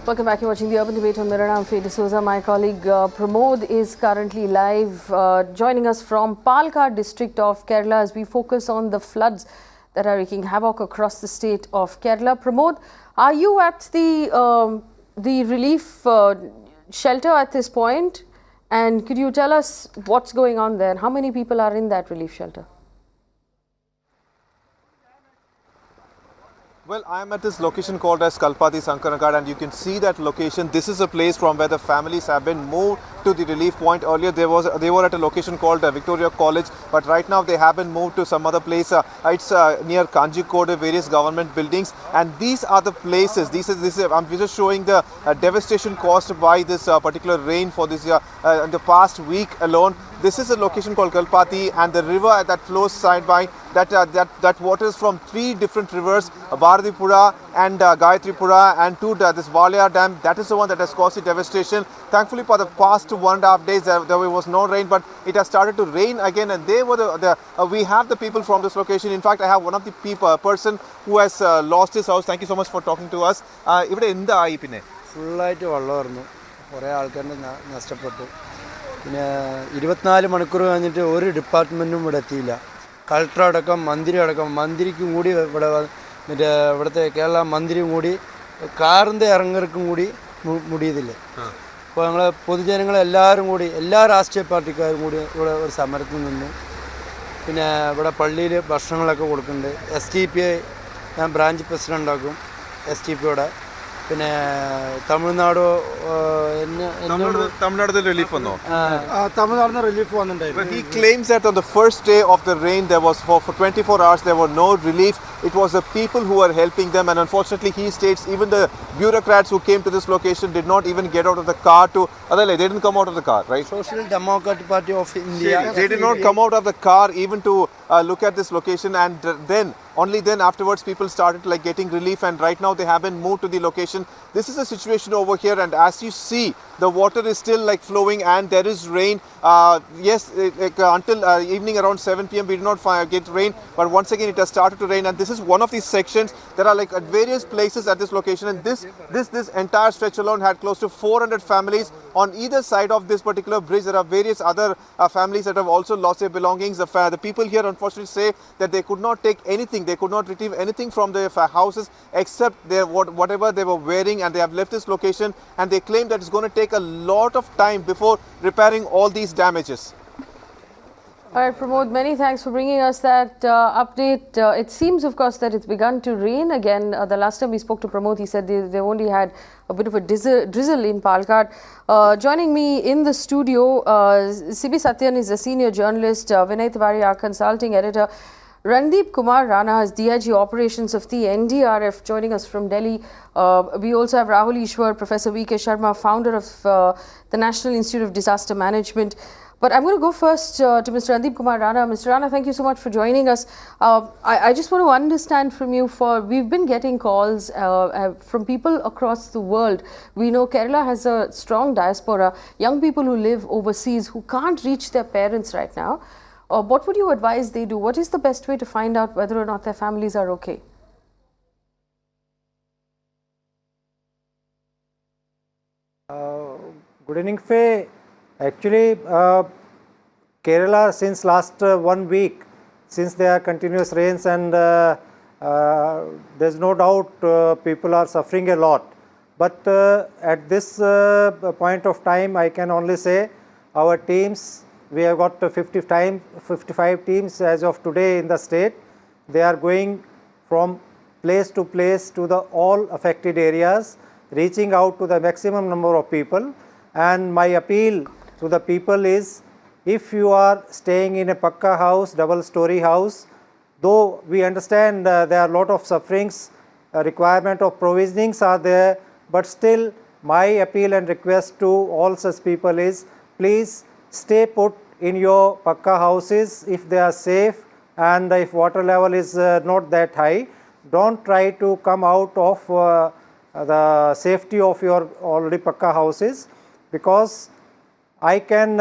Welcome back. You're watching the Urban Debate on Mirror. I'm Faye D'Souza. My colleague Pramod is currently live, joining us from Palakkad district of Kerala as we focus on the floods that are wreaking havoc across the state of Kerala. Pramod, are you at the relief shelter at this point? And could you tell us what's going on there? How many people are in that relief shelter? Well, I am at this location called as Kalpati Sankaranagad, and you can see that location. This is a place from where the families have been moved to the relief point. Earlier, they were at a location called Victoria College, but right now they have been moved to some other place. It's near Kanjikode, various government buildings, and these are the places. I'm just showing the devastation caused by this particular rain for this year. In the past week alone, this is a location called Kalpati, and the river that flows side by that water is from three different rivers, Bharatipura and Gayatripura, and to this Valia Dam. That is the one that has caused the devastation. Thankfully, for the past 1.5 days, there was no rain, but it has started to rain again, and they were we have the people from this location. In fact, I have one of the person who has lost his house. Thank you so much for talking to us. Ivide endha aayi pinne full aayittu vallarnu kore aalkarne nashtappettu പിന്നെ 24 മണിക്കൂർ കഴിഞ്ഞിട്ട് ഒരു ഡിപ്പാർട്ട്മെൻറ്റും ഇവിടെ എത്തിയില്ല. Collector അടക്കം മന്ത്രിക്കും കൂടി ഇവിടുത്തെ കേരള മന്ത്രിയും കൂടി കാറിൻ്റെ ഇറങ്ങർക്കും കൂടി മുടിയതില്ല. അപ്പോൾ ഞങ്ങൾ പൊതുജനങ്ങളെല്ലാവരും കൂടി എല്ലാ രാഷ്ട്രീയ പാർട്ടിക്കാരും കൂടി ഇവിടെ ഒരു സമരത്തിൽ നിന്നു. പിന്നെ ഇവിടെ പള്ളിയിൽ ഭക്ഷണങ്ങളൊക്കെ കൊടുക്കുന്നുണ്ട്. STPI ഞാൻ ബ്രാഞ്ച് പ്രസിഡൻ്റാക്കും STPയുടെ. പിന്നെ തമിഴ്നാട് relief വന്നോ? തമിഴ്നാടിന് റിലീഫ് വന്നിട്ടുണ്ടായിരുന്നു. He claims that on the first day of the rain there was for 24 hours there were no relief. It was the people who were helping them, and unfortunately he states even the bureaucrats who came to this location did not even get out of the car they didn't come out of the car, right? Social Democratic Party of India. They did not come out of the car even to look at this location, and only then afterwards people started getting relief, and right now they have been moved to the location. This is the situation over here, and as you see, the water is still flowing, and there is rain. Yes, until evening around 7 p.m. we did not get rain, but once again it has started to rain, and this is one of these sections. There are at various places at this location, and this entire stretch alone had close to 400 families on either side of this particular bridge. There are various other families that have also lost their belongings. The people here unfortunately say that they could not take anything, they could not retrieve anything from their houses except whatever they were wearing, and they have left this location, and they claim that it's going to take a lot of time before repairing all these damages. All right, Pramod, many thanks for bringing us that update. It seems, of course, that it's begun to rain again. The last time we spoke to Pramod, he said they only had a bit of a drizzle in Palakkad. Joining me in the studio, C.B. Satyan is a senior journalist, Vinay Tiwari, our consulting editor, Randeep Kumar Rana is DIG Operations of the NDRF, joining us from Delhi. We also have Rahul Ishwar, Professor V.K. Sharma, founder of the National Institute of Disaster Management. But I'm going to go first to Mr. Randeep Kumar Rana. Mr. Rana, thank you so much for joining us. I just want to understand from you, we've been getting calls from people across the world. We know Kerala has a strong diaspora, young people who live overseas who can't reach their parents right now. What would you advise they do? What is the best way to find out whether or not their families are okay? Good evening, Faye. Actually, Kerala since last 1 week, since there are continuous rains, and there's no doubt people are suffering a lot. But at this point of time, I can only say our teams, we have got 55 teams as of today in the state. They are going from place to place to the all affected areas, reaching out to the maximum number of people. And my appeal to the people is, if you are staying in a Pakka house, double-story house, though we understand there are a lot of sufferings, requirement of provisionings are there, but still my appeal and request to all such people is, please stay put in your Pakka houses if they are safe, and if water level is not that high, don't try to come out of the safety of your already Pakka houses, because I can,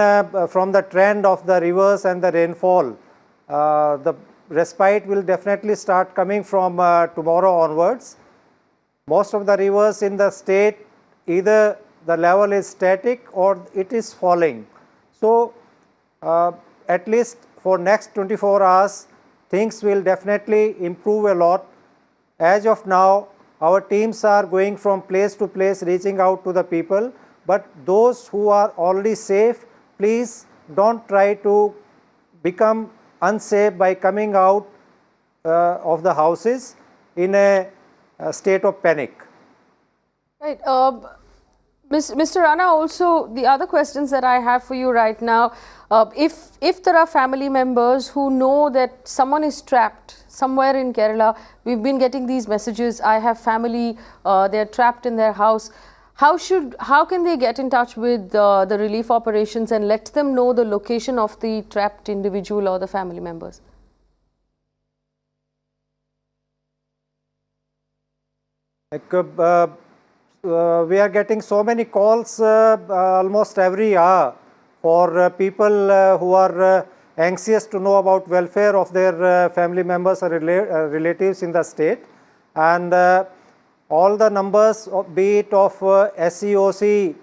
from the trend of the rivers and the rainfall, the respite will definitely start coming from tomorrow onwards. Most of the rivers in the state either the level is static or it is falling. So, at least for next 24 hours, things will definitely improve a lot. As of now, our teams are going from place to place, reaching out to the people, but those who are already safe, please don't try to become unsafe by coming out of the houses in a state of panic. Right. Mr. Rana, also the other questions that I have for you right now, if there are family members who know that someone is trapped somewhere in Kerala, we've been getting these messages, I have family, they're trapped in their house, how can they get in touch with the relief operations and let them know the location of the trapped individual or the family members? Like, we are getting so many calls almost every hour for people who are anxious to know about welfare of their family members or relatives in the state, and all the numbers, be it of SEOC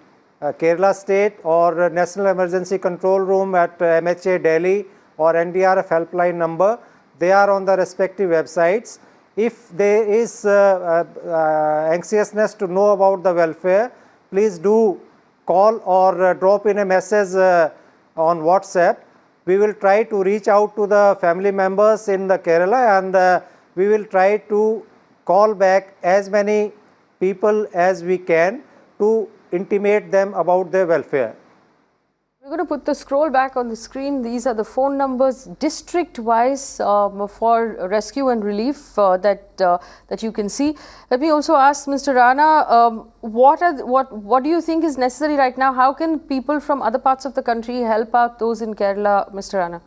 Kerala State or National Emergency Control Room at MHA Delhi or NDRF helpline number, they are on the respective websites. If there is anxiousness to know about the welfare, please do call or drop in a message on WhatsApp. We will try to reach out to the family members in the Kerala, and we will try to call back as many people as we can to intimate them about their welfare. We're going to put the scroll back on the screen. These are the phone numbers district-wise for rescue and relief that you can see. Let me also ask Mr. Rana, what do you think is necessary right now? How can people from other parts of the country help out those in Kerala, Mr. Rana?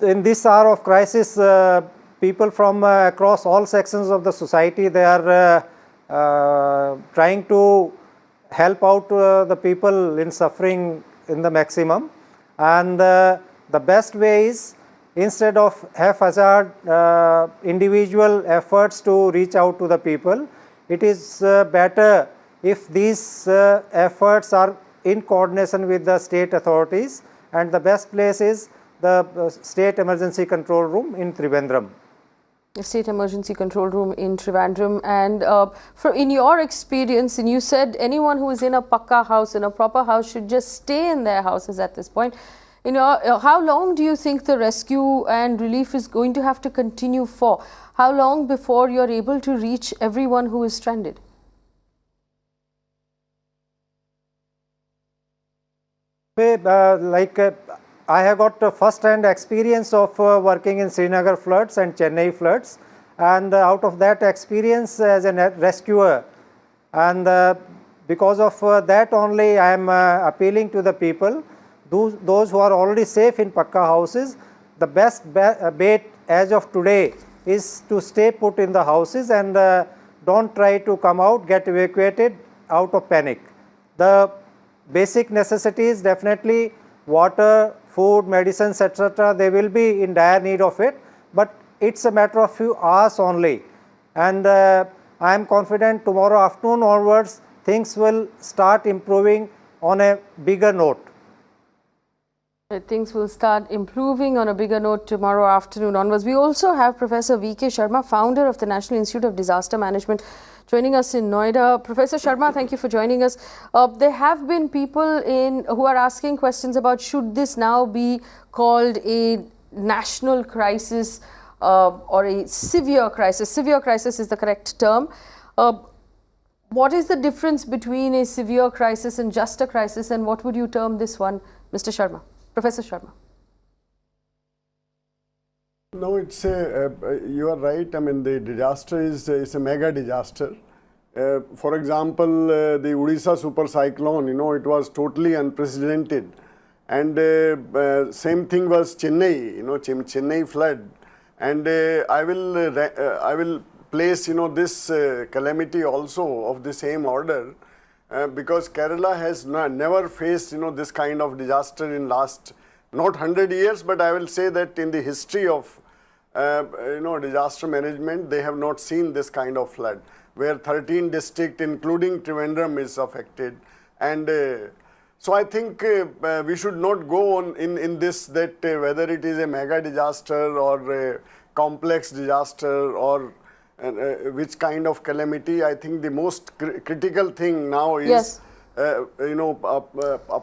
In this hour of crisis, people from across all sections of the society, they are trying to help out the people in suffering in the maximum, and the best way is, instead of haphazard individual efforts to reach out to the people, it is better if these efforts are in coordination with the state authorities, and the best place is the State Emergency Control Room in Trivandrum. The State Emergency Control Room in Trivandrum. And in your experience, and you said anyone who is in a pakka house, in a proper house, should just stay in their houses at this point. How long do you think the rescue and relief is going to have to continue for? How long before you're able to reach everyone who is stranded? I have got first-hand experience of working in Srinagar floods and Chennai floods, and out of that experience as a rescuer, and because of that only I am appealing to the people, those who are already safe in pakka houses, the best bet as of today is to stay put in the houses and don't try to come out, get evacuated out of panic. The basic necessities, definitely water, food, medicines, etc., they will be in dire need of it, but it's a matter of few hours only, and I am confident tomorrow afternoon onwards things will start improving on a bigger note. Things will start improving on a bigger note tomorrow afternoon onwards. We also have Professor V.K. Sharma, founder of the National Institute of Disaster Management, joining us in Noida. Professor Sharma, thank you for joining us. There have been people who are asking questions about should this now be called a national crisis or a severe crisis. Severe crisis is the correct term. What is the difference between a severe crisis and just a crisis, and what would you term this one, Mr. Sharma? Professor Sharma. No, it's you are right. I mean, the disaster is a mega disaster. For example, the Odisha super cyclone, it was totally unprecedented. And same thing was Chennai, Chennai flood. And I will place, this calamity also of the same order. Because Kerala has never faced, this kind of disaster in last, not 100 years, but I will say that in the history of disaster management, they have not seen this kind of flood, where 13 districts, including Trivandrum, is affected. And so I think we should not go on in this that whether it is a mega disaster or a complex disaster or which kind of calamity. I think the most critical thing now is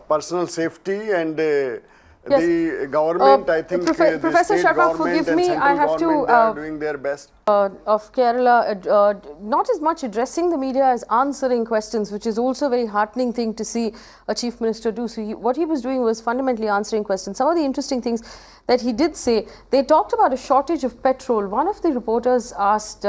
personal safety and the government. I think Professor the state Sharma, government forgive and me, central I have to, government are doing their best. Of Kerala, not as much addressing the media as answering questions, which is also a very heartening thing to see a chief minister do. So what he was doing was fundamentally answering questions. Some of the interesting things that he did say, they talked about a shortage of petrol. One of the reporters asked,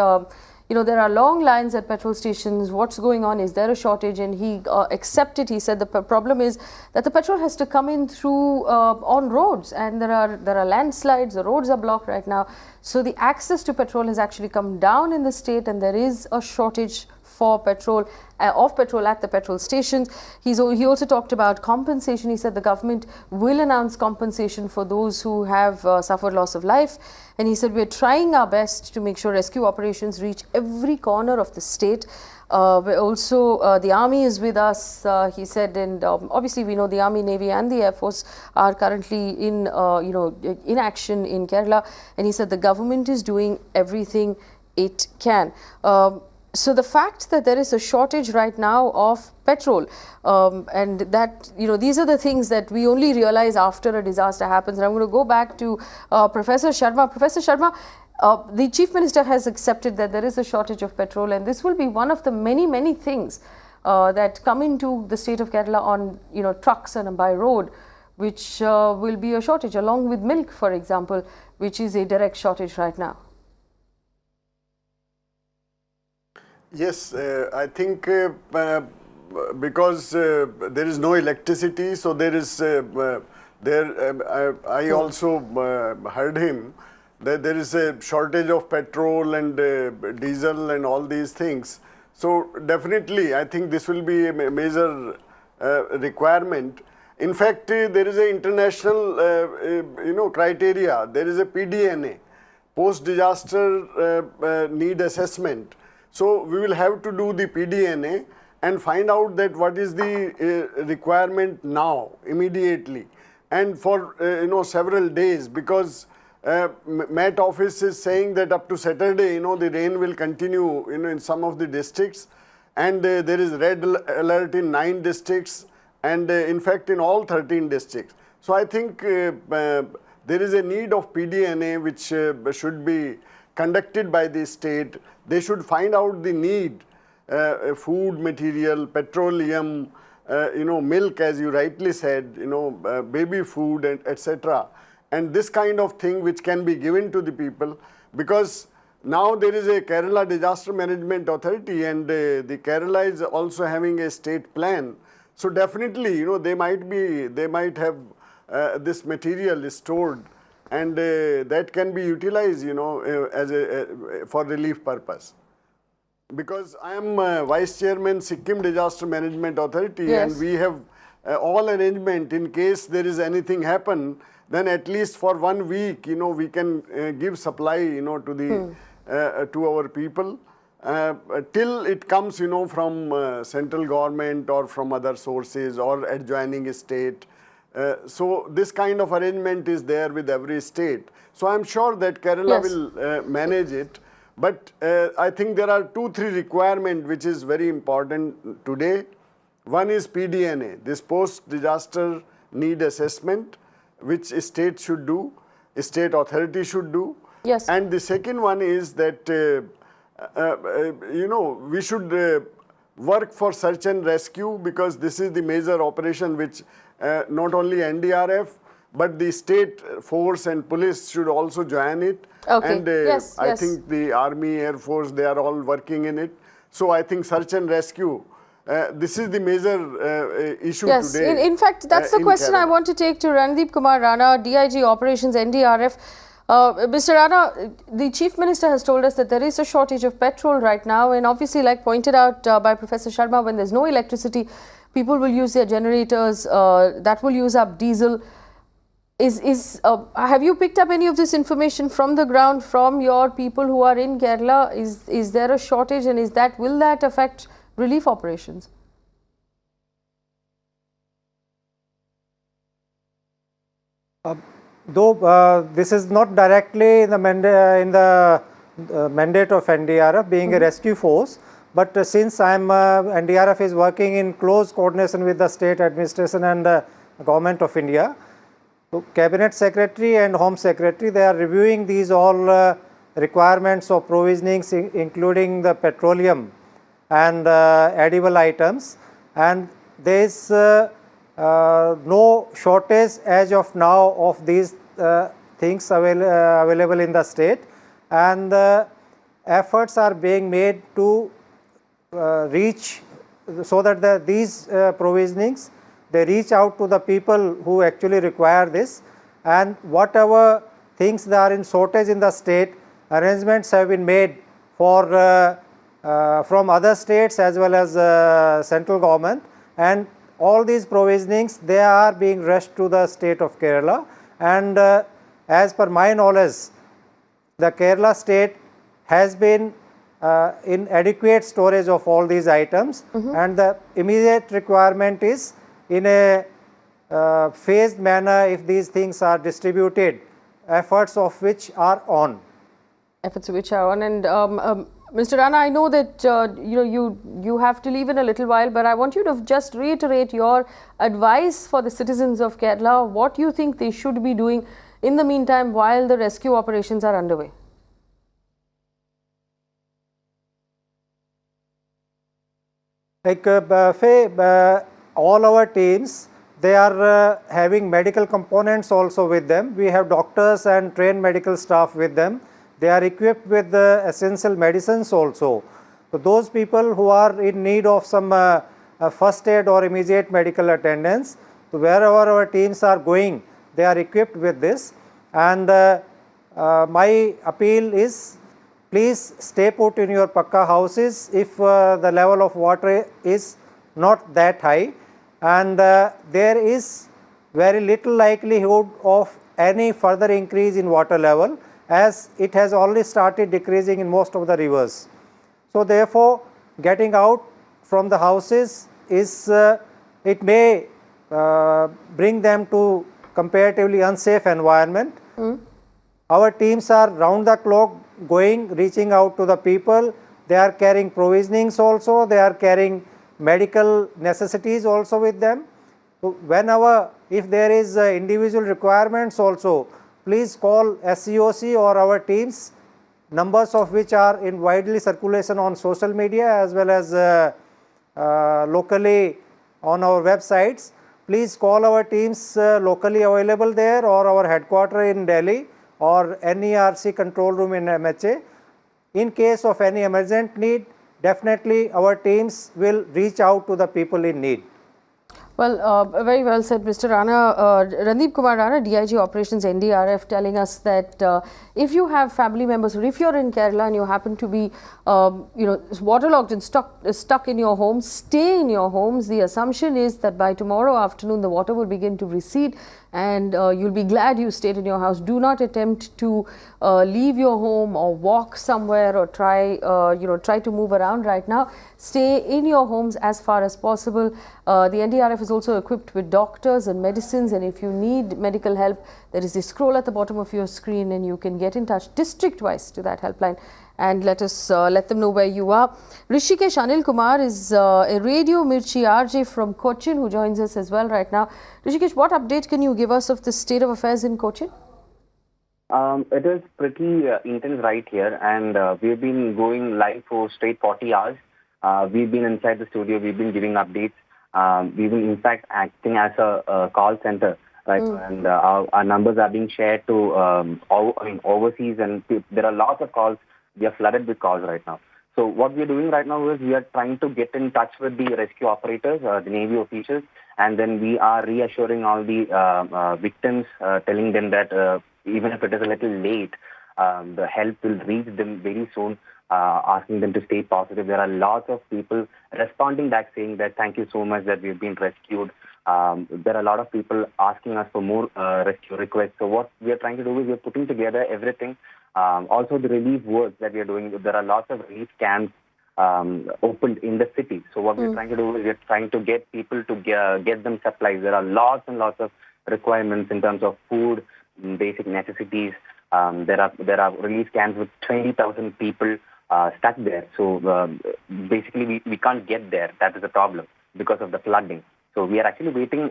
there are long lines at petrol stations. What's going on? Is there a shortage? And he accepted. He said the problem is that the petrol has to come in through on roads, and there are landslides. The roads are blocked right now. So the access to petrol has actually come down in the state, and there is a shortage for petrol, of petrol at the petrol stations. He also talked about compensation. He said the government will announce compensation for those who have suffered loss of life. And he said we're trying our best to make sure rescue operations reach every corner of the state. Also, the army is with us, he said, and obviously we know the army, navy and the air force are currently in action in Kerala. And he said the government is doing everything it can. So the fact that there is a shortage right now of petrol, and that, these are the things that we only realize after a disaster happens. And I'm going to go back to Professor Sharma. Professor Sharma, the Chief Minister has accepted that there is a shortage of petrol, and this will be one of the many, many things that come into the state of Kerala on, trucks and by road, which will be a shortage, along with milk, for example, which is a direct shortage right now. Yes, I think because there is no electricity, so there is I also heard him that there is a shortage of petrol and diesel and all these things. So definitely, I think this will be a major requirement. In fact, there is an international criteria. There is a PDNA, post-disaster need assessment. So we will have to do the PDNA and find out that what is the requirement now, immediately, and for several days, because Met Office is saying that up to Saturday, the rain will continue, in some of the districts, and there is red alert in 9 districts, and in fact in all 13 districts. So I think there is a need of PDNA which should be conducted by the state. They should find out the need, food material, petroleum, milk, as you rightly said, baby food, and etc. And this kind of thing which can be given to the people, because now there is a Kerala Disaster Management Authority, and the Kerala is also having a state plan. So definitely, they might have this material stored, and that can be utilized, as for relief purpose. Because I am Vice Chairman Sikkim Disaster Management Authority, yes, and we have all arrangement in case there is anything happen, then at least for 1 week, we can give supply, to the to our people till it comes, from central government or from other sources or adjoining state. So this kind of arrangement is there with every state. So I'm sure that Kerala will manage it. But I think there are 2-3 requirements which is very important today. One is PDNA, this post-disaster need assessment, which state should do, state authority should do. Yes. And the second one is that, we should work for search and rescue, because this is the major operation which not only NDRF, but the state force and police should also join it. Okay. And I think the Army, Air Force, they are all working in it. So I think search and rescue, this is the major issue today. Yes, in fact, that's the question Kerala. I want to take to Randeep Kumar Rana, DIG Operations, NDRF. Mr. Rana, the Chief Minister has told us that there is a shortage of petrol right now, and obviously, like pointed out by Professor Sharma, when there's no electricity, people will use their generators, that will use up diesel. Have you picked up any of this information from the ground, from your people who are in Kerala? Is there a shortage, and will that affect relief operations? Though this is not directly in the mandate of NDRF being a rescue force, but since NDRF is working in close coordination with the state administration and the government of India, so Cabinet Secretary and Home Secretary, they are reviewing these all requirements of provisionings, including the petroleum and edible items, and there is no shortage as of now of these things available in the state, and efforts are being made to reach so that these provisionings, they reach out to the people who actually require this, and whatever things that are in shortage in the state, arrangements have been made for from other states as well as central government, and all these provisionings, they are being rushed to the state of Kerala, and as per my knowledge, the Kerala state has been in adequate storage of all these items, and the immediate requirement is in a phased manner, if these things are distributed, efforts of which are on. Efforts which are on. And Mr. Rana, I know that you have to leave in a little while, but I want you to just reiterate your advice for the citizens of Kerala, what you think they should be doing in the meantime while the rescue operations are underway. Like Faye, all our teams, they are having medical components also with them. We have doctors and trained medical staff with them. They are equipped with essential medicines also. So those people who are in need of some first aid or immediate medical attendance, so wherever our teams are going, they are equipped with this. And my appeal is, please stay put in your Pakka houses if the level of water is not that high, and there is very little likelihood of any further increase in water level, as it has already started decreasing in most of the rivers. So therefore, getting out from the houses is, it may bring them to comparatively unsafe environment. Our teams are round the clock going, reaching out to the people. They are carrying provisionings also, they are carrying medical necessities also with them. So whenever, if there is individual requirements also, please call SCOC or our teams, numbers of which are in widely circulation on social media as well as locally on our websites. Please call our teams locally available there, or our headquarters in Delhi, or NERC control room in MHA. In case of any emergent need, definitely our teams will reach out to the people in need. Well, very well said, Mr. Rana. Randeep Kumar Rana, DIG Operations NDRF, telling us that if you have family members, or if you're in Kerala and you happen to be, waterlogged and stuck in your homes, stay in your homes. The assumption is that by tomorrow afternoon, the water will begin to recede, and you'll be glad you stayed in your house. Do not attempt to leave your home or walk somewhere or try to move around right now. Stay in your homes as far as possible. The NDRF is also equipped with doctors and medicines, and if you need medical help, there is a scroll at the bottom of your screen and you can get in touch district-wise to that helpline and let them know where you are. Rishikesh Anil Kumar is a Radio Mirchi RJ from Cochin who joins us as well right now. Rishikesh, what update can you give us of the state of affairs in Cochin? It is pretty intense right here, and we've been going live for straight 40 hours. We've been inside the studio, we've been giving updates. We've been in fact acting as a call center, right? And our numbers are being shared to overseas, and there are lots of calls. We are flooded with calls right now. So what we are doing right now is we are trying to get in touch with the rescue operators, the Navy officials, and then we are reassuring all the victims, telling them that even if it is a little late, the help will reach them very soon, asking them to stay positive. There are lots of people responding back saying that thank you so much that we've been rescued. There are a lot of people asking us for more rescue requests. So what we are trying to do is we are putting together everything. Also the relief work that we are doing. There are lots of relief camps opened in the city. So what we're trying to do is we're trying to get people to get them supplies. There are lots and lots of requirements in terms of food, basic necessities. There are relief camps with 20,000 people stuck there. So basically we can't get there. That is the problem because of the flooding. So we are actually waiting.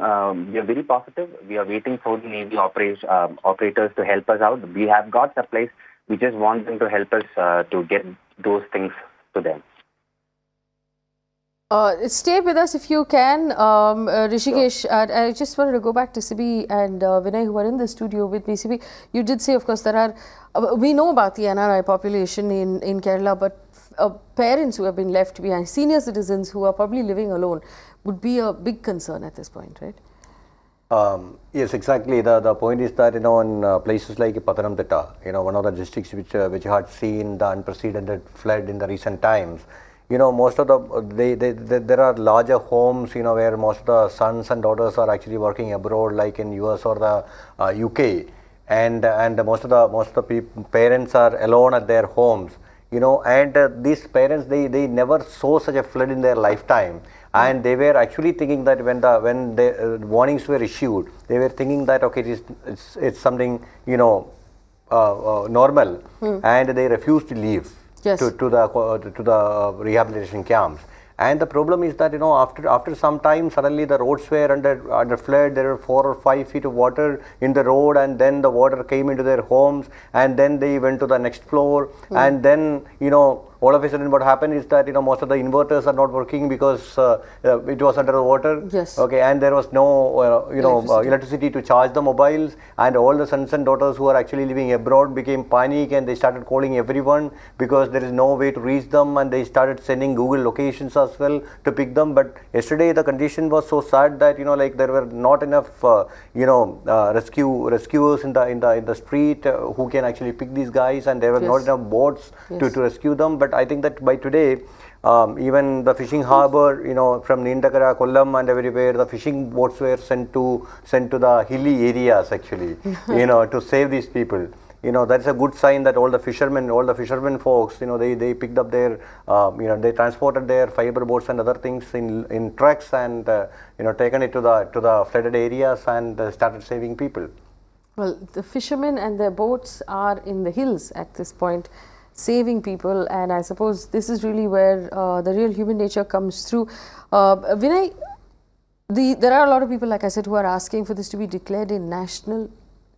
We are very positive. We are waiting for the Navy operators to help us out. We have got supplies. We just want them to help us to get those things to them. Stay with us if you can, Rishikesh. I just wanted to go back to Sibi and Vinay, who are in the studio with me. Sibi, you did say, of course, there are, we know about the NRI population in Kerala, but parents who have been left behind, senior citizens who are probably living alone, would be a big concern at this point, right? Yes, exactly. The point is that, in places like Pathanamthitta, one of the districts which had seen the unprecedented flood in the recent times, most of there are larger homes, where most of the sons and daughters are actually working abroad, like in US or the UK, and most of the parents are alone at their homes, and these parents they never saw such a flood in their lifetime, and they were actually thinking that when the warnings were issued, they were thinking that okay, it's something normal, and they refused to leave. Yes. to the rehabilitation camps. And the problem is that after some time, suddenly the roads were under flood. There were 4 or 5 feet of water in the road, and then the water came into their homes, and then they went to the next floor, and then all of a sudden what happened is that most of the inverters are not working because it was under the water. Yes. Okay, and there was no electricity to charge the mobiles, and all the sons and daughters who are actually living abroad became panic, and they started calling everyone because there is no way to reach them, and they started sending Google locations as well to pick them. But yesterday the condition was so sad that there were not enough rescuers in the street who can actually pick these guys, and there were not enough boats to rescue them. But I think that by today, even the fishing harbour, from Nindakara, Kollam and everywhere, the fishing boats were sent to the hilly areas actually, to save these people. That's a good sign that all the fishermen folks, they picked up their, they transported their fiber boats and other things in trucks, and taken it to the flooded areas, and started saving people. Well, the fishermen and their boats are in the hills at this point, saving people, and I suppose this is really where the real human nature comes through. Vinay, there are a lot of people, like I said, who are asking for this to be declared a national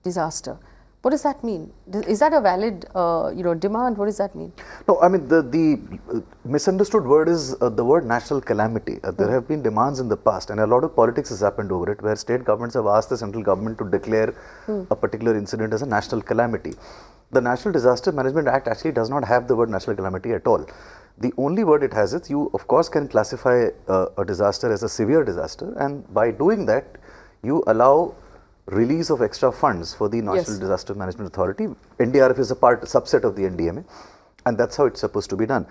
disaster. What does that mean? Is that a valid demand? What does that mean? No, I mean the misunderstood word is the word national calamity. There have been demands in the past, and a lot of politics has happened over it, where state governments have asked the central government to declare a particular incident as a national calamity. The National Disaster Management Act actually does not have the word national calamity at all. The only word it has is, you of course can classify a disaster as a severe disaster, and by doing that you allow release of extra funds for the National Disaster Management Authority. NDRF is a subset of the NDMA, and that's how it's supposed to be done.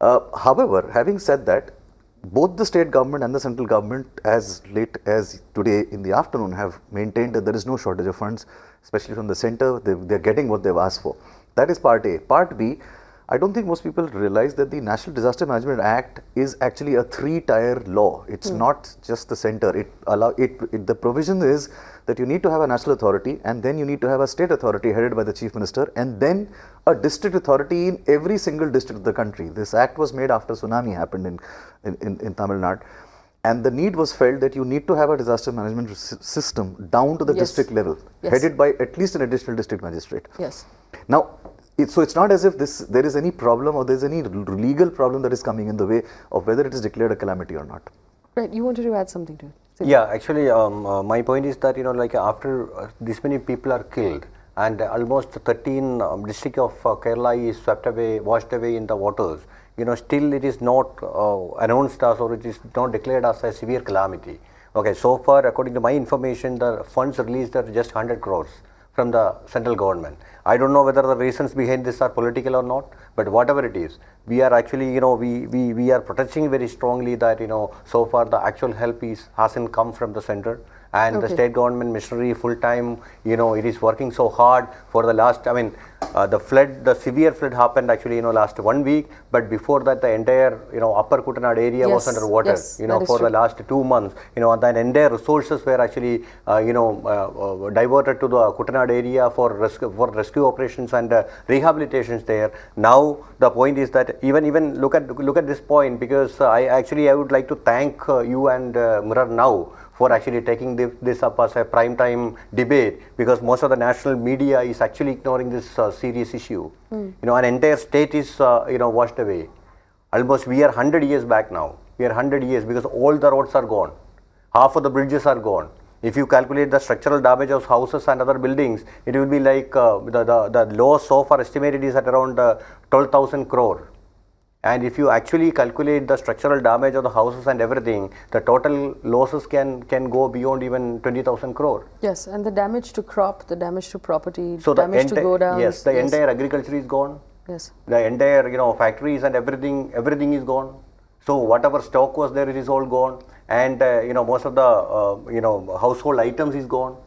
However, having said that, both the state government and the central government, as late as today in the afternoon, have maintained that there is no shortage of funds, especially from the center. They're getting what they've asked for. That is part A. Part B, I don't think most people realize that the National Disaster Management Act is actually a 3-tier law. It's not just the center. The provision is that you need to have a national authority, and then you need to have a state authority headed by the chief minister, and then a district authority in every single district of the country. This act was made after tsunami happened in Tamil Nadu, and the need was felt that you need to have a disaster management system down to the district level, headed by at least an additional district magistrate. Yes. Now, so it's not as if there is any problem or there's any legal problem that is coming in the way of whether it is declared a calamity or not. Right, you wanted to add something to it. Yeah, actually, my point is that after this many people are killed, and almost 13 district of Kerala is washed away in the waters, still it is not announced as, or it is not declared as a severe calamity. Okay, so far, according to my information, the funds released are just 100 crores from the central government. I don't know whether the reasons behind this are political or not, but whatever it is, we are actually, we are protesting very strongly that, so far the actual help hasn't come from the center. And the state government machinery full time, it is working so hard for the last, the severe flood happened actually, last 1 week, but before that the entire, upper Kuttanad area was underwater, for the last 2 months, and the entire resources were actually, diverted to the Kuttanad area for rescue operations and rehabilitations there. Now the point is that even look at this point, because I would like to thank you and Mirror Now for actually taking this up as a prime time debate, because most of the national media is actually ignoring this serious issue. An entire state is washed away. Almost we are 100 years back now. We are 100 years because all the roads are gone. Half of the bridges are gone. If you calculate the structural damage of houses and other buildings, it will be like the loss so far estimated is at around 12,000 crore. And if you actually calculate the structural damage of the houses and everything, the total losses can go beyond even 20,000 crore. Yes, and the damage to crop, the damage to property, So damage to go down. Yes, the entire agriculture is gone. Yes. The entire factories and everything is gone. So whatever stock was there, it is all gone, and most of the household items is gone.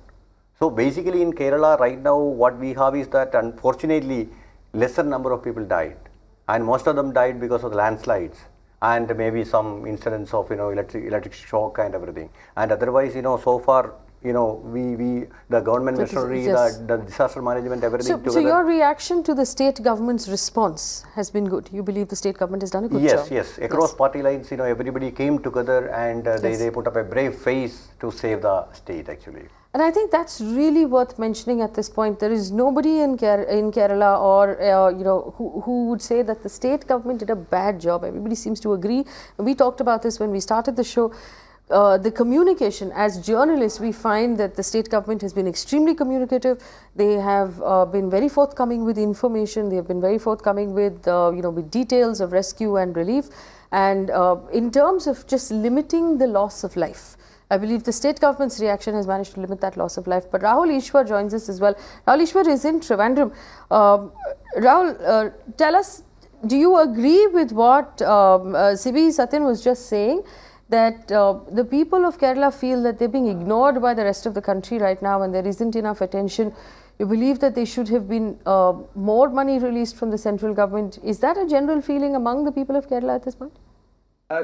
So basically in Kerala right now, what we have is that unfortunately lesser number of people died. And most of them died because of the landslides and maybe some incidents of electric shock and everything. And otherwise, so far, the government machinery, the disaster management, everything together. So your reaction to the state government's response has been good. You believe the state government has done a good job. Yes. Across party lines, everybody came together and they put up a brave face to save the state actually. And I think that's really worth mentioning at this point. There is nobody in Kerala or who would say that the state government did a bad job. Everybody seems to agree. We talked about this when we started the show. The communication, as journalists, we find that the state government has been extremely communicative. They have been very forthcoming with information. They have been very forthcoming with with details of rescue and relief. And in terms of just limiting the loss of life, I believe the state government's reaction has managed to limit that loss of life. But Rahul Ishwar joins us as well. Rahul Ishwar is in Trivandrum. Rahul, tell us, do you agree with what Sibi Satyan was just saying, that the people of Kerala feel that they're being ignored by the rest of the country right now and there isn't enough attention? You believe that there should have been more money released from the central government. Is that a general feeling among the people of Kerala at this point?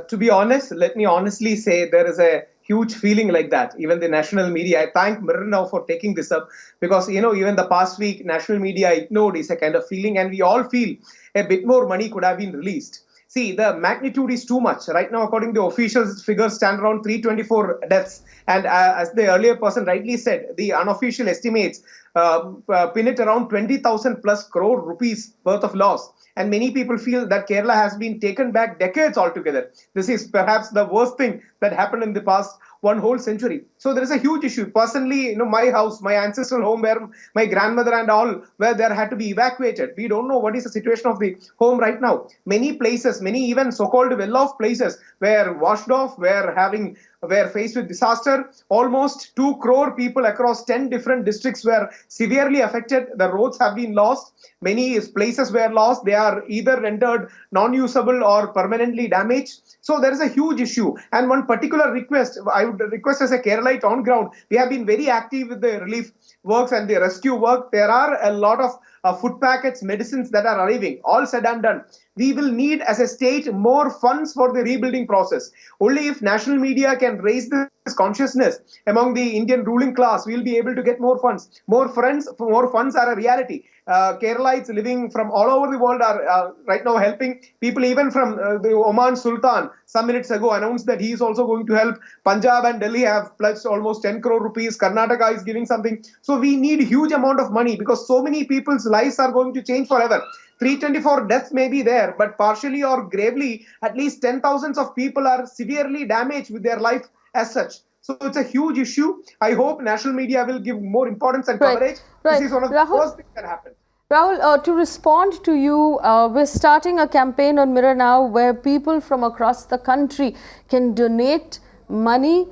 To be honest, let me honestly say there is a huge feeling like that. Even the national media, I thank Mirror Now for taking this up, because even the past week national media ignored is a kind of feeling, and we all feel a bit more money could have been released. See, the magnitude is too much. Right now, according to official figures, stand around 324 deaths. And as the earlier person rightly said, the unofficial estimates pin it around 20,000 plus crore rupees worth of loss. And many people feel that Kerala has been taken back decades altogether. This is perhaps the worst thing that happened in the past one whole century. So there is a huge issue. Personally, my house, my ancestral home where my grandmother and all, where there had to be evacuated. We don't know what is the situation of the home right now. Many places, many even so-called well-off places were washed off, were faced with disaster. Almost 2 crore people across 10 different districts were severely affected. The roads have been lost. Many places were lost. They are either rendered non-usable or permanently damaged. So there is a huge issue. And one particular request, I would request as a Keralite on ground, we have been very active with the relief works and the rescue work. There are a lot of food packets, medicines that are arriving. All said and done, we will need as a state more funds for the rebuilding process. Only if national media can raise this consciousness among the Indian ruling class, we will be able to get more funds. More funds are a reality. Keralites living from all over the world are right now helping. People even from the Oman Sultan some minutes ago announced that he is also going to help. Punjab and Delhi have pledged almost 10 crore rupees. Karnataka is giving something. So we need huge amount of money because so many people's lives are going to change forever. 324 deaths may be there, but partially or gravely, at least 10,000s of people are severely damaged with their life as such. So it's a huge issue. I hope national media will give more importance and coverage. Right. This is one of the worst things that happened. Rahul, to respond to you, we're starting a campaign on Mirror Now where people from across the country can donate money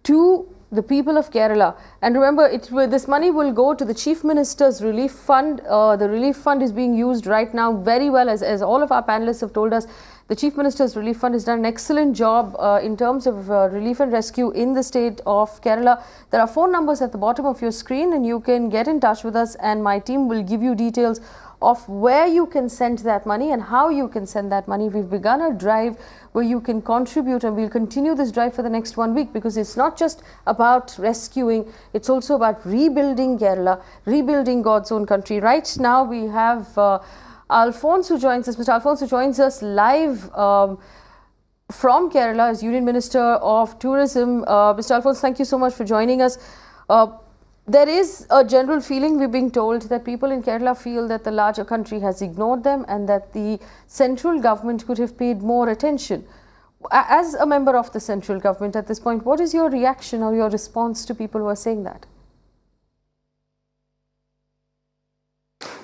to the people of Kerala. And remember, this money will go to the Chief Minister's Relief Fund. The Relief Fund is being used right now very well, as all of our panelists have told us. The Chief Minister's Relief Fund has done an excellent job in terms of relief and rescue in the state of Kerala. There are phone numbers at the bottom of your screen, and you can get in touch with us, and my team will give you details of where you can send that money and how you can send that money. We've begun a drive where you can contribute, and we'll continue this drive for the next 1 week, because it's not just about rescuing, it's also about rebuilding Kerala, rebuilding God's own country. Right now we have Alphonse who joins us. Mr. Alphonse who joins us live from Kerala as Union Minister of Tourism. Mr. Alphonse, thank you so much for joining us. There is a general feeling, we're being told, that people in Kerala feel that the larger country has ignored them and that the central government could have paid more attention. As a member of the central government at this point, what is your reaction or your response to people who are saying that?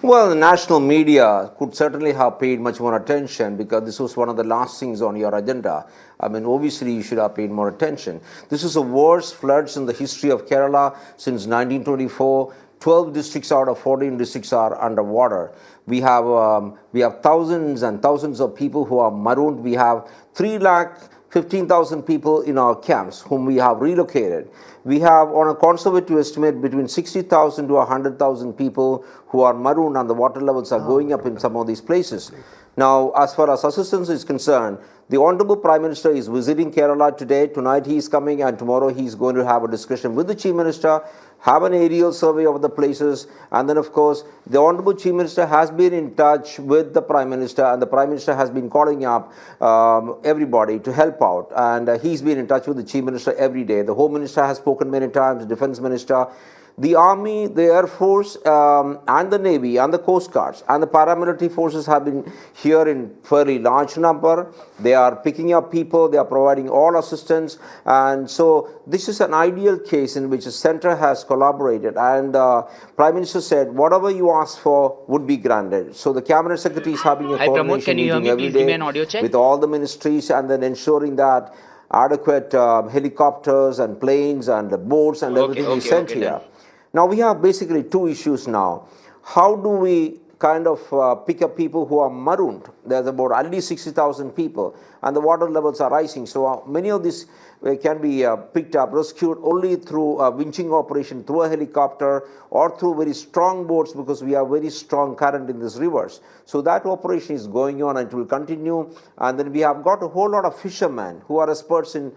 Well, the national media could certainly have paid much more attention, because this was one of the last things on your agenda. I mean, obviously you should have paid more attention. This is the worst floods in the history of Kerala since 1924. 12 districts out of 14 districts are underwater. We have thousands and thousands of people who are marooned. We have 3,15,000 people in our camps whom we have relocated. We have, on a conservative estimate, between 60,000 to 100,000 people who are marooned, and the water levels are going up in some of these places. Now, as far as assistance is concerned, the Honorable Prime Minister is visiting Kerala today. Tonight he is coming, and tomorrow he is going to have a discussion with the Chief Minister, have an aerial survey of the places, and then of course the Honorable Chief Minister has been in touch with the Prime Minister, and the Prime Minister has been calling up everybody to help out, and he's been in touch with the Chief Minister every day. The Home Minister has spoken many times, the Defence Minister. The Army, the Air Force, and the Navy, and the Coast Guards, and the paramilitary forces have been here in fairly large number. They are picking up people, they are providing all assistance, and so this is an ideal case in which the centre has collaborated, and Prime Minister said whatever you ask for would be granted. So the Cabinet Secretary is having a coordination meeting every day with all the ministries, and then ensuring that adequate helicopters and planes and boats and everything is sent here. Now we have basically two issues now. How do we kind of pick up people who are marooned? There's about at least 60,000 people, and the water levels are rising. So many of these can be picked up, rescued only through a winching operation, through a helicopter, or through very strong boats, because we have very strong current in these rivers. So that operation is going on, and it will continue. And then we have got a whole lot of fishermen who are experts in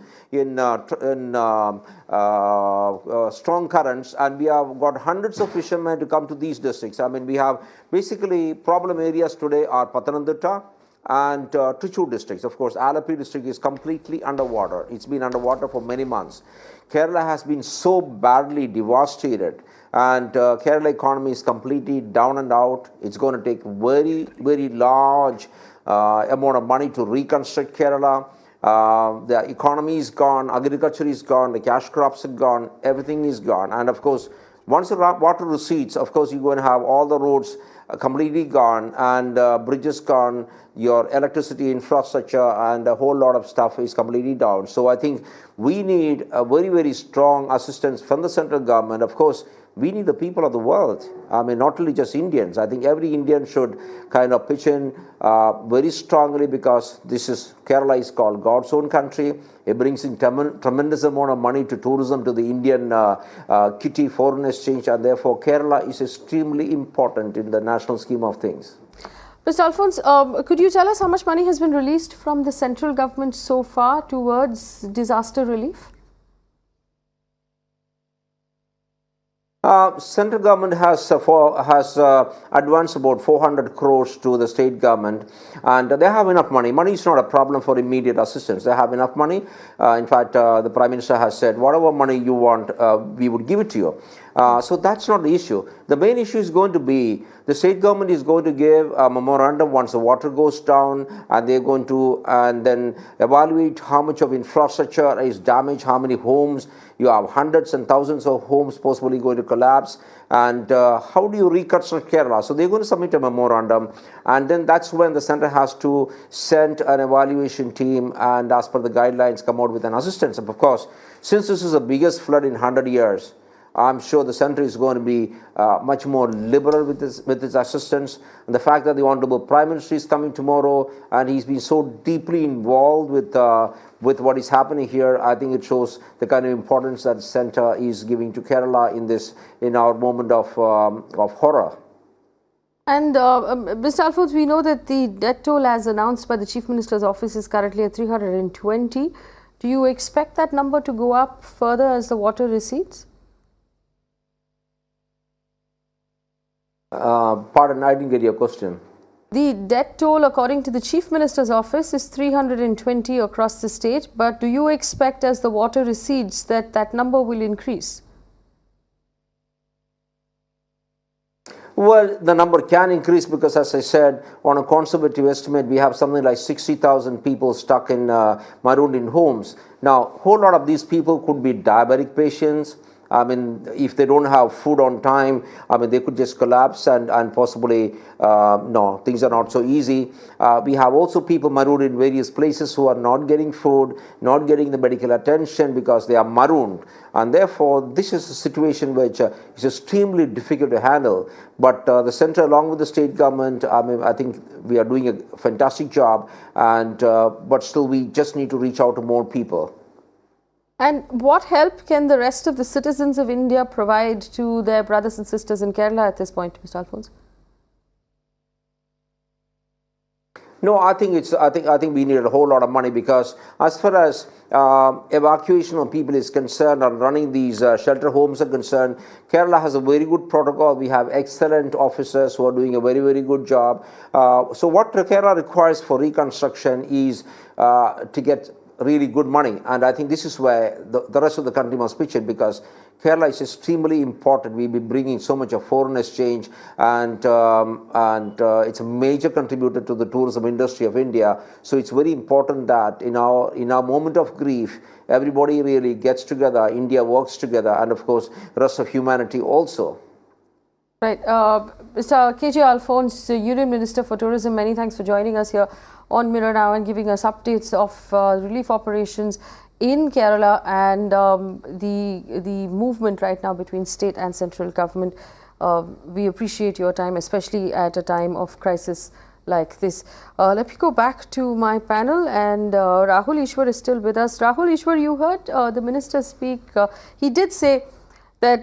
strong currents, and we have got hundreds of fishermen to come to these districts. I mean, we have basically problem areas today are Pathanamthitta and Trichy districts. Of course, Alapi district is completely underwater. It's been underwater for many months. Kerala has been so badly devastated, and Kerala economy is completely down and out. It's going to take very, very large amount of money to reconstruct Kerala. The economy is gone, agriculture is gone, the cash crops are gone, everything is gone. And of course, once the water recedes, of course, you're going to have all the roads completely gone, and bridges gone, your electricity infrastructure and a whole lot of stuff is completely down. So I think we need a very, very strong assistance from the central government. Of course, we need the people of the world. I mean, not only just Indians. I think every Indian should kind of pitch in very strongly, because Kerala is called God's own country. It brings in tremendous amount of money to tourism, to the Indian kitty, foreign exchange, and therefore Kerala is extremely important in the national scheme of things. Mr. Alphonse, could you tell us how much money has been released from the central government so far towards disaster relief? Central government has advanced about 400 crores to the state government, and they have enough money. Money is not a problem for immediate assistance. They have enough money. In fact, the Prime Minister has said, whatever money you want, we would give it to you. So that's not the issue. The main issue is going to be the state government is going to give a memorandum once the water goes down, and they're going to and then evaluate how much of infrastructure is damaged, how many homes. You have hundreds and thousands of homes possibly going to collapse, and how do you reconstruct Kerala? So they're going to submit a memorandum, and then that's when the center has to send an evaluation team and, as per the guidelines, come out with an assistance. And of course, since this is the biggest flood in 100 years, I'm sure the center is going to be much more liberal with its assistance. And the fact that the Honorable Prime Minister is coming tomorrow and he's been so deeply involved with what is happening here, I think it shows the kind of importance that the center is giving to Kerala in our moment of horror. And Mr. Alphonse, we know that the death toll as announced by the Chief Minister's office is currently at 320. Do you expect that number to go up further as the water recedes? Pardon, I didn't get your question. The death toll, according to the Chief Minister's office, is 320 across the state. But do you expect, as the water recedes, that number will increase? Well, the number can increase because, as I said, on a conservative estimate, we have something like 60,000 people stuck in marooned in homes. Now, a whole lot of these people could be diabetic patients. I mean, if they don't have food on time, I mean, they could just collapse and possibly, no, things are not so easy. We have also people marooned in various places who are not getting food, not getting the medical attention because they are marooned. And therefore, this is a situation which is extremely difficult to handle. But the center, along with the state government, I mean, I think we are doing a fantastic job. And but still, we just need to reach out to more people. And what help can the rest of the citizens of India provide to their brothers and sisters in Kerala at this point, Mr. Alphonse? No, I think we need a whole lot of money because as far as evacuation of people is concerned or running these shelter homes are concerned, Kerala has a very good protocol. We have excellent officers who are doing a very, very good job. So what Kerala requires for reconstruction is to get really good money, and I think this is where the rest of the country must pitch in because Kerala is extremely important. We'll be bringing so much of foreign exchange, and it's a major contributor to the tourism industry of India. So it's very important that in our moment of grief, everybody really gets together. India works together, and of course, the rest of humanity also. Right, Mr. KJ Alphonse, Union Minister for Tourism, many thanks for joining us here on Mirror Now and giving us updates of relief operations in Kerala and the movement right now between state and central government. We appreciate your time, especially at a time of crisis like this. Let me go back to my panel, and Rahul Ishwar is still with us. Rahul Ishwar, you heard the minister speak. He did say that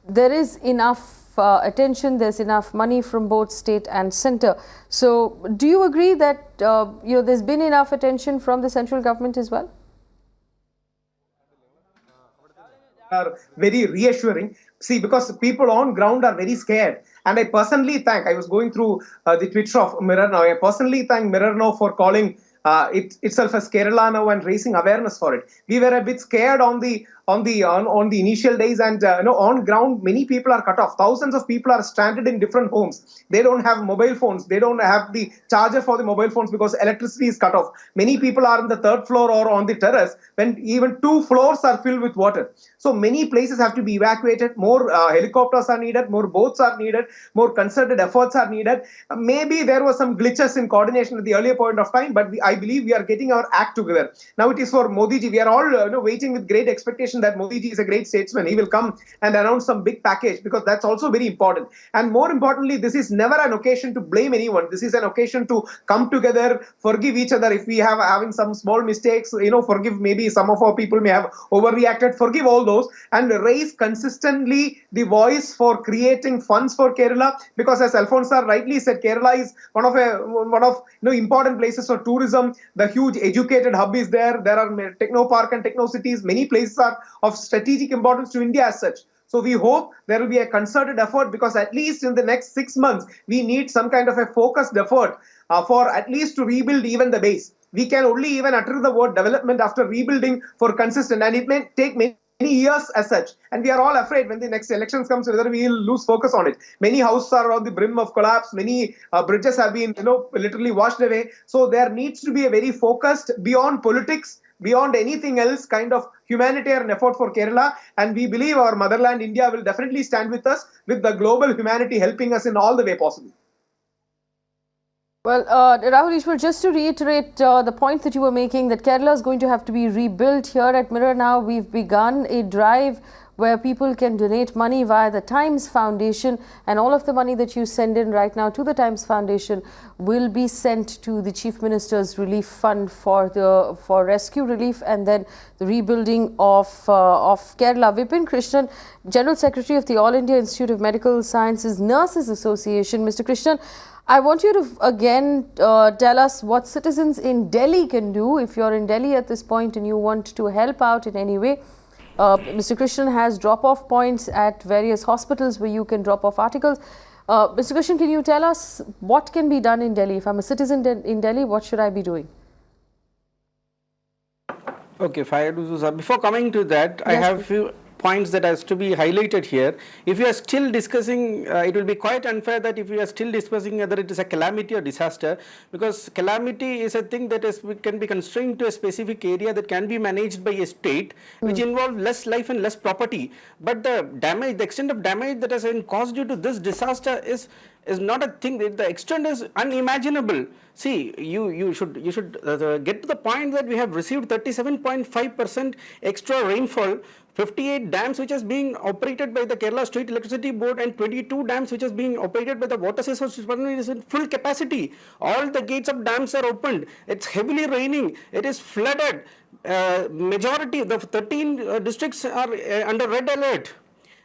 there is enough attention, there's enough money from both state and center. So do you agree that there's been enough attention from the central government as well? Are very reassuring. See, because people on ground are very scared. And I personally I was going through the Twitter of Mirror Now. I personally thank Mirror Now for calling itself as Kerala Now and raising awareness for it. We were a bit scared on the initial days, and on ground many people are cut off. Thousands of people are stranded in different homes. They don't have mobile phones. They don't have the charger for the mobile phones because electricity is cut off. Many people are on the third floor or on the terrace when even 2 floors are filled with water. So many places have to be evacuated. More helicopters are needed. More boats are needed. More concerted efforts are needed. Maybe there were some glitches in coordination at the earlier point of time, but I believe we are getting our act together. Now it is for Modi ji. We are all waiting with great expectation that Modi ji is a great statesman. He will come and announce some big package because that's also very important. And more importantly, this is never an occasion to blame anyone. This is an occasion to come together, forgive each other if we have having some small mistakes. Forgive maybe some of our people may have overreacted. Forgive all those and raise consistently the voice for creating funds for Kerala, because as Alphonse sir rightly said, Kerala is one of important places for tourism. The huge educated hub is there. There are techno park and techno cities. Many places are of strategic importance to India as such. So we hope there will be a concerted effort, because at least in the next 6 months, we need some kind of a focused effort for at least to rebuild even the base. We can only even utter the word development after rebuilding for consistent, and it may take many years as such, and we are all afraid when the next elections comes whether we will lose focus on it. Many houses are on the brim of collapse. Many bridges have been, literally washed away. So there needs to be a very focused, beyond politics, beyond anything else, kind of humanitarian effort for Kerala. And we believe our motherland, India, will definitely stand with us, with the global humanity helping us in all the way possible. Well, Rahul Ishwar, just to reiterate the point that you were making, that Kerala is going to have to be rebuilt. Here at Mirror Now, we've begun a drive where people can donate money via the Times Foundation, and all of the money that you send in right now to the Times Foundation will be sent to the Chief Minister's Relief Fund for rescue relief and then the rebuilding of Kerala. Vipin Krishnan, General Secretary of the All India Institute of Medical Sciences Nurses Association. Mr. Krishnan, I want you to again tell us what citizens in Delhi can do if you're in Delhi at this point and you want to help out in any way. Mr. Krishnan has drop-off points at various hospitals where you can drop off articles. Mr. Krishnan, can you tell us what can be done in Delhi? If I'm a citizen in Delhi, what should I be doing? Okay, Faye, before coming to that, Yes, I have a few points that has to be highlighted here. If you are still discussing, it will be quite unfair that if you are still discussing whether it is a calamity or disaster, because calamity is a thing that can be constrained to a specific area that can be managed by a state, which involve less life and less property. But the damage, the extent of damage that has been caused due to this disaster is not a thing. The extent is unimaginable. See, you should get to the point that we have received 37.5% extra rainfall, 58 dams which is being operated by the Kerala State Electricity Board, and 22 dams which is being operated by the Water Resources Department is in full capacity. All the gates of dams are opened. It's heavily raining. It is flooded. Majority, the 13 districts are under red alert.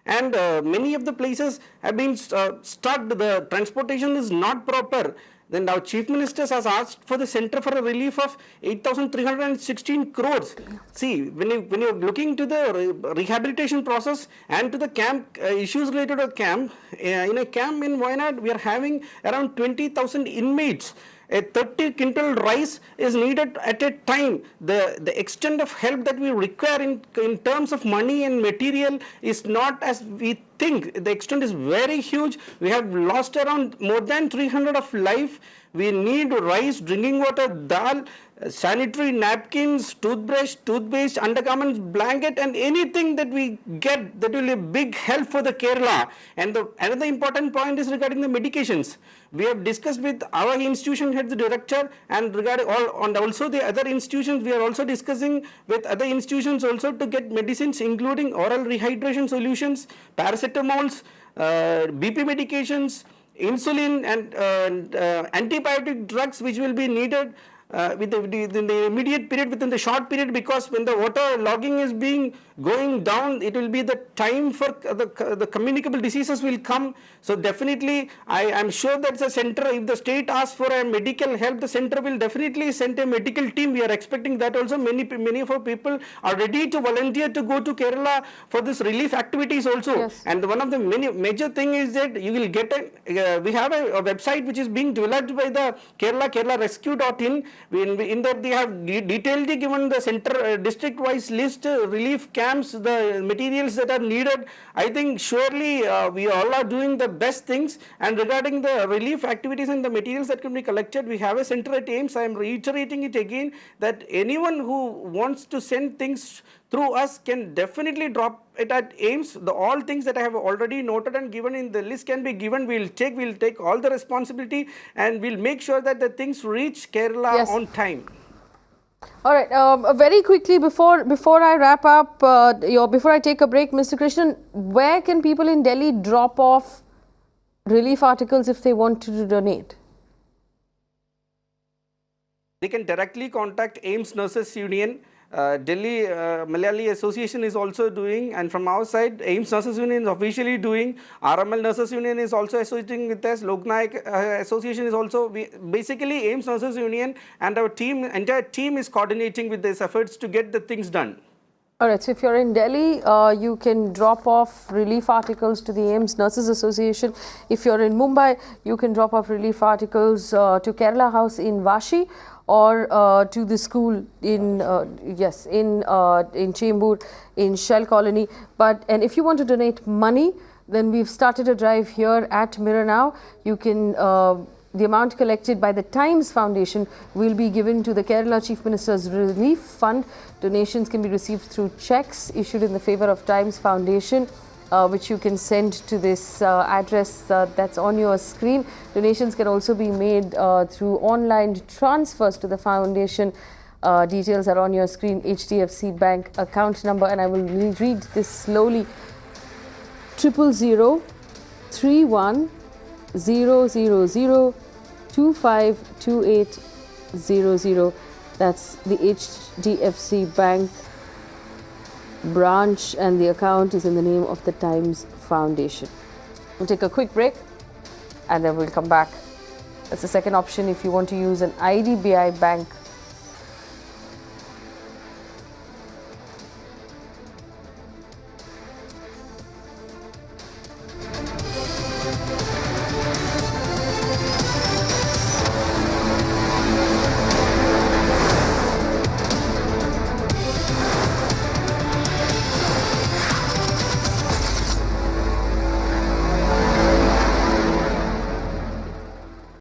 And many of the places have been stuck. The transportation is not proper. Then our Chief Minister has asked for the Centre for a relief of 8,316 crores. See, when you're looking to the rehabilitation process and to the camp issues related to camp, in a camp in Wayanad, we are having around 20,000 inmates. A 30 quintal rice is needed at a time. The extent of help that we require in terms of money and material is not as we think. The extent is very huge. We have lost around more than 300 of life. We need rice, drinking water, dal, sanitary napkins, toothbrush, toothpaste, undergarments, blanket, and anything that we get that will be a big help for the Kerala. And another important point is regarding the medications. We have discussed with our institution head, the director, and regarding and also the other institutions. We are also discussing with other institutions also to get medicines, including oral rehydration solutions, paracetamols, BP medications, insulin, and antibiotic drugs which will be needed within the immediate period, within the short period, because when the water logging is going down, it will be the time for the communicable diseases will come. So definitely, I am sure that the center, if the state asks for a medical help, the center will definitely send a medical team. We are expecting that also. Many of our people are ready to volunteer to go to Kerala for this relief activities also. Yes. And one of the major thing is that you will get we have a website which is being developed by the Kerala rescue.in. In that they have detailedly given the center district wise list, relief camps, the materials that are needed. I think surely we all are doing the best things. And regarding the relief activities and the materials that can be collected, we have a center at AIMS. I am reiterating it again that anyone who wants to send things through us can definitely drop it at AIMS. All things that I have already noted and given in the list can be given. We'll take all the responsibility, and we'll make sure that the things reach Kerala on time. All right. Very quickly, before I wrap up, before I take a break, Mr. Krishnan, where can people in Delhi drop off relief articles if they want to donate? They can directly contact AIMS Nurses Union. Delhi Malayali Association is also doing, and from our side, AIMS Nurses Union is officially doing. RML Nurses Union is also associating with us. Loknayak Association is also. Basically, AIMS Nurses Union and our entire team is coordinating with these efforts to get the things done. All right, so if you're in Delhi, you can drop off relief articles to the AIMS Nurses Association. If you're in Mumbai, you can drop off relief articles to Kerala House in Vashi, or to the school in in Chembur, in Shell Colony. And if you want to donate money, then we've started a drive here at Mirror Now. You can the amount collected by the Times Foundation will be given to the Kerala Chief Minister's Relief Fund. Donations can be received through checks issued in the favor of Times Foundation, which you can send to this address that's on your screen. Donations can also be made through online transfers to the foundation. Details are on your screen. HDFC Bank account number, and I will read this slowly: 000 31 000 252800. That's the HDFC Bank branch, and the account is in the name of the Times Foundation. We'll take a quick break and then we'll come back. That's the second option if you want to use an IDBI Bank